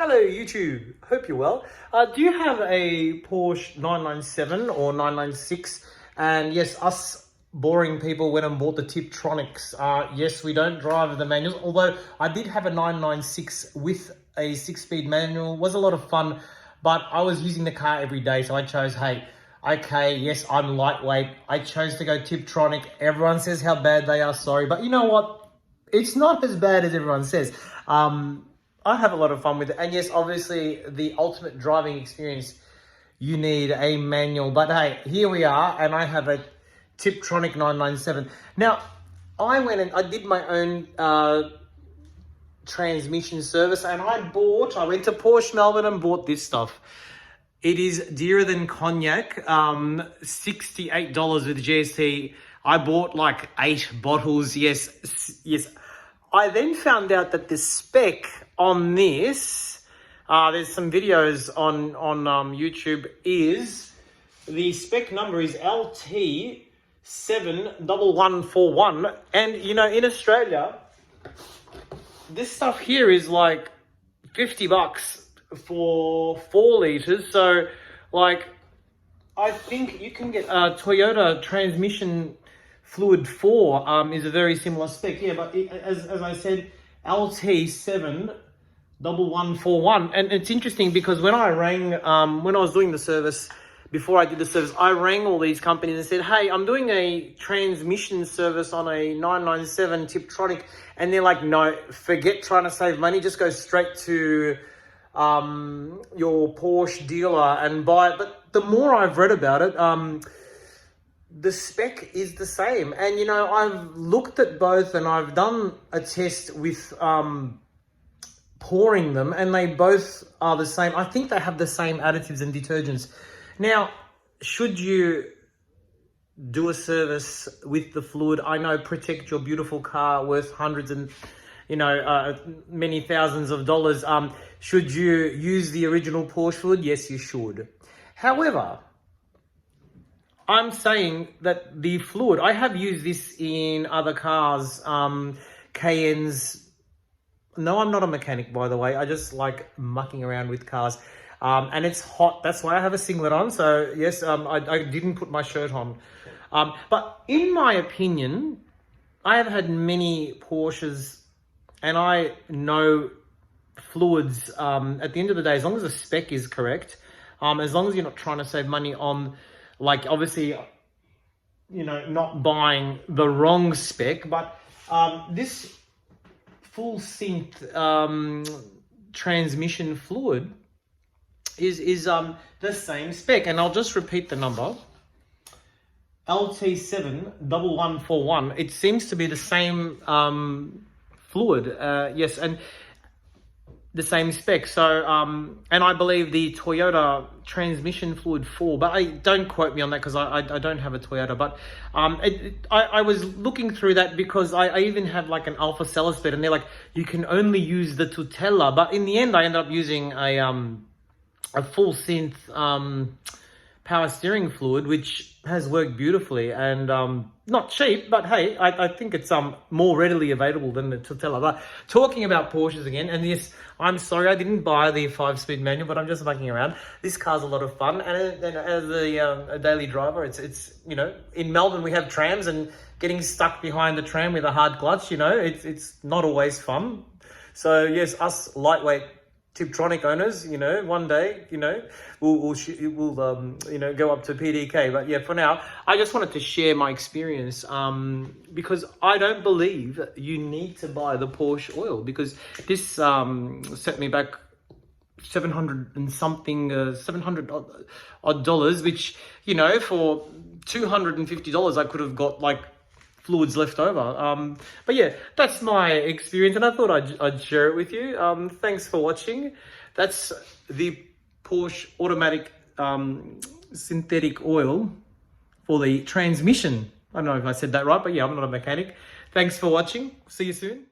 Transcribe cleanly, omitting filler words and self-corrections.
Hello YouTube, hope you're well. Do you have a Porsche 997 or 996? And yes, us boring people went and bought the Tiptronics. Yes, we don't drive the manuals, although I did have a 996 with a 6-speed manual. It was a lot of fun, but I was using the car every day, so I chose, hey, okay, yes, I'm lightweight. I chose to go Tiptronic. Everyone says how bad they are, sorry, but you know what? It's not as bad as everyone says. I have a lot of fun with it. And yes, obviously, the ultimate driving experience, you need a manual. But hey, here we are, and I have a Tiptronic 997. Now, I went and I did my own transmission service, and I went to Porsche Melbourne and bought this stuff. It is dearer than cognac, $68 with GST. I bought like 8 bottles, yes. I then found out that the spec on this, there's some videos on YouTube, is the spec number is LT71141. And you know, in Australia, this stuff here is like $50 for 4 liters. So like, I think you can get a Toyota transmission fluid 4 is a very similar spec. Yeah, but as I said, LT71141. And it's interesting because when I rang, when I was doing the service, before I did the service, I rang all these companies and said, hey, I'm doing a transmission service on a 997 Tiptronic. And they're like, no, forget trying to save money. Just go straight to your Porsche dealer and buy it. But the more I've read about it, the spec is the same. And, you know, I've looked at both and I've done a test with pouring them, and they both are the same. I think they have the same additives and detergents. Now, should you do a service with the fluid, I know, protect your beautiful car worth hundreds and, you know, many thousands of dollars. Should you use the original Porsche fluid? Yes, you should. However, I'm saying that the fluid, I have used this in other cars, Cayennes. No, I'm not a mechanic, by the way. I just like mucking around with cars. And it's hot. That's why I have a singlet on. So yes, I didn't put my shirt on. But in my opinion, I have had many Porsches, and I know fluids, at the end of the day, as long as the spec is correct, as long as you're not trying to save money on, like, obviously, you know, not buying the wrong spec, but this full synth transmission fluid is the same spec. And I'll just repeat the number, LT71141. It seems to be the same fluid, yes, and the same spec. So, and I believe the Toyota transmission fluid 4, but don't quote me on that because I don't have a Toyota. But I was looking through that because I even have like an Alpha Cellus bed, and they're like, you can only use the Tutela. But in the end, I ended up using a full synth power steering fluid, which has worked beautifully, and not cheap, but hey, I think it's more readily available than the Tutela. But talking about Porsches again, and yes, I'm sorry I didn't buy the 5-speed manual, but I'm just mucking around. This car's a lot of fun, and as a daily driver, it's you know, in Melbourne we have trams, and getting stuck behind the tram with a hard clutch, you know, it's not always fun. So yes, us lightweight Tiptronic owners, you know, one day, you know, we'll you know, go up to PDK. But yeah, for now, I just wanted to share my experience, because I don't believe you need to buy the Porsche oil, because this set me back $700 and something, $700 odd dollars, which, you know, for $250 I could have got like fluids left over. But yeah, that's my experience, and I thought I'd share it with you. Thanks for watching. That's the Porsche automatic synthetic oil for the transmission. I don't know if I said that right, but yeah, I'm not a mechanic. Thanks for watching. See you soon.